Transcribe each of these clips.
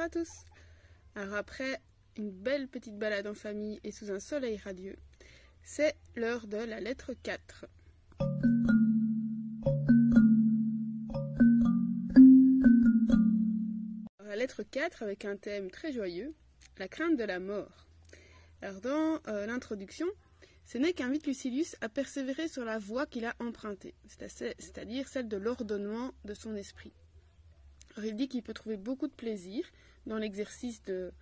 à tous. Alors après une belle petite balade en famille et sous un soleil radieux, c'est l'heure de la lettre 4. Alors, la lettre 4 avec un thème très joyeux, la crainte de la mort. Alors dans l'introduction, Sénèque invite Lucilius à persévérer sur la voie qu'il a empruntée, c'est-à-dire celle de l'ordonnement de son esprit. Alors, il dit qu'il peut trouver beaucoup de plaisir dans l'exercice de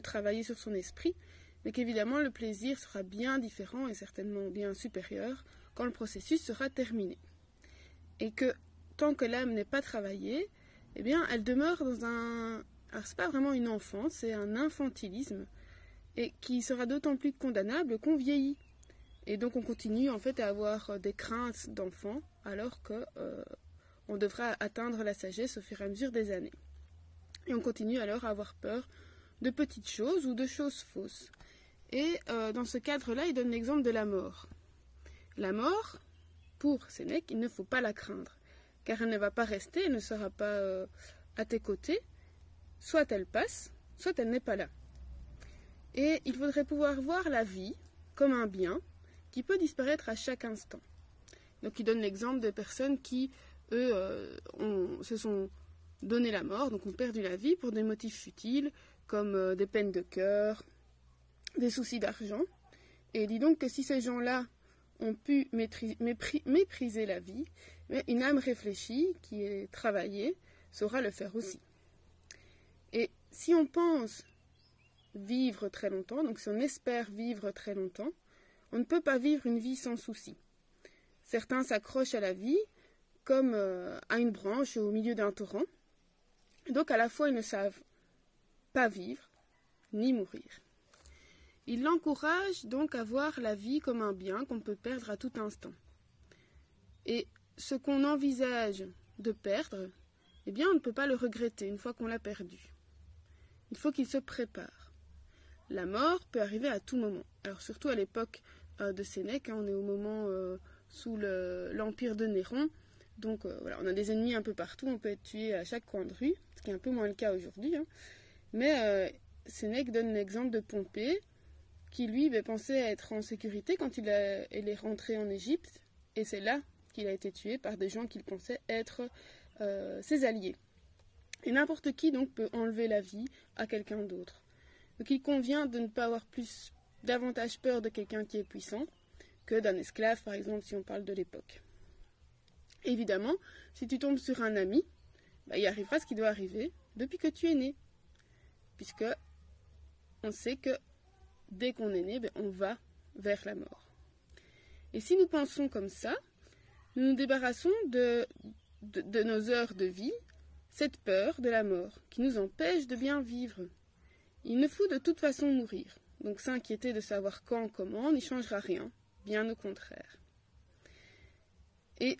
travailler sur son esprit, mais qu'évidemment le plaisir sera bien différent et certainement bien supérieur quand le processus sera terminé. Et que tant que l'âme n'est pas travaillée, eh bien elle demeure dans un... Alors c'est pas vraiment une enfance, c'est un infantilisme, et qui sera d'autant plus condamnable qu'on vieillit. Et donc on continue en fait à avoir des craintes d'enfant, alors que on devra atteindre la sagesse au fur et à mesure des années. Et on continue alors à avoir peur de petites choses ou de choses fausses. Et dans ce cadre-là, il donne l'exemple de la mort. La mort, pour Sénèque, il ne faut pas la craindre, car elle ne va pas rester, elle ne sera pas à tes côtés. Soit elle passe, soit elle n'est pas là. Et il faudrait pouvoir voir la vie comme un bien qui peut disparaître à chaque instant. Donc il donne l'exemple de personnes qui, eux, se sont donné la mort, donc ont perdu la vie pour des motifs futiles, comme des peines de cœur, des soucis d'argent. Et il dit donc que si ces gens-là ont pu mépriser la vie, mais une âme réfléchie, qui est travaillée, saura le faire aussi. Et si on pense vivre très longtemps, donc si on espère vivre très longtemps, on ne peut pas vivre une vie sans souci. Certains s'accrochent à la vie comme à une branche au milieu d'un torrent. Donc à la fois ils ne savent pas vivre ni mourir. Il l'encourage donc à voir la vie comme un bien qu'on peut perdre à tout instant. Et ce qu'on envisage de perdre, eh bien on ne peut pas le regretter une fois qu'on l'a perdu. Il faut qu'il se prépare. La mort peut arriver à tout moment. Alors surtout à l'époque de Sénèque, on est au moment sous l'empire de Néron. Donc voilà, on a des ennemis un peu partout, on peut être tué à chaque coin de rue, ce qui est un peu moins le cas aujourd'hui. Mais Sénèque donne l'exemple de Pompée, qui lui pensait être en sécurité quand il est rentré en Égypte, et c'est là qu'il a été tué par des gens qu'il pensait être ses alliés. Et n'importe qui donc peut enlever la vie à quelqu'un d'autre. Donc il convient de ne pas avoir davantage peur de quelqu'un qui est puissant que d'un esclave, par exemple, si on parle de l'époque. Évidemment, si tu tombes sur un ami, il arrivera ce qui doit arriver depuis que tu es né. Puisque on sait que dès qu'on est né, on va vers la mort. Et si nous pensons comme ça, nous nous débarrassons de nos heures de vie, cette peur de la mort qui nous empêche de bien vivre. Il ne faut de toute façon mourir. Donc s'inquiéter de savoir quand, comment, n'y changera rien. Bien au contraire. Et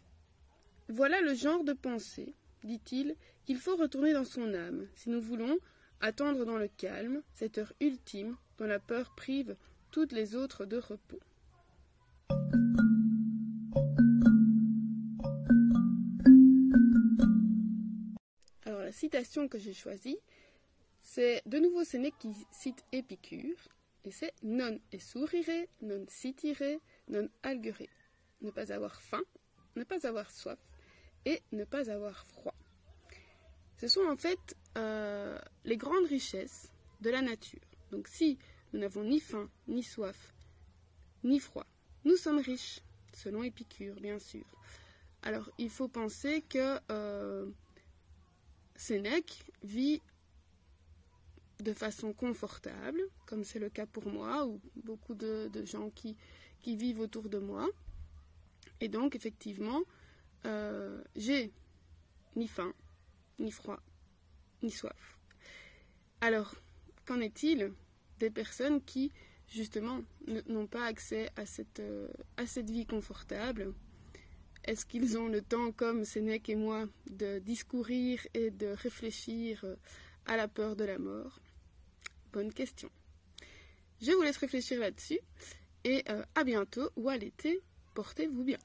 voilà le genre de pensée, dit-il, qu'il faut retourner dans son âme, si nous voulons attendre dans le calme cette heure ultime dont la peur prive toutes les autres de repos. Alors la citation que j'ai choisie, c'est de nouveau Sénèque qui cite Épicure, et c'est « non essurire, non sitire, non alguere ». Ne pas avoir faim, ne pas avoir soif et ne pas avoir froid. Ce sont en fait les grandes richesses de la nature. Donc si nous n'avons ni faim, ni soif, ni froid, nous sommes riches, selon Épicure bien sûr. Alors il faut penser que Sénèque vit de façon confortable, comme c'est le cas pour moi, ou beaucoup de gens qui vivent autour de moi. Et donc, effectivement, j'ai ni faim, ni froid, ni soif. Alors, qu'en est-il des personnes qui, justement, n'ont pas accès à cette vie confortable? Est-ce qu'ils ont le temps, comme Sénèque et moi, de discourir et de réfléchir à la peur de la mort? Bonne question. Je vous laisse réfléchir là-dessus et à bientôt ou à l'été. Portez-vous bien.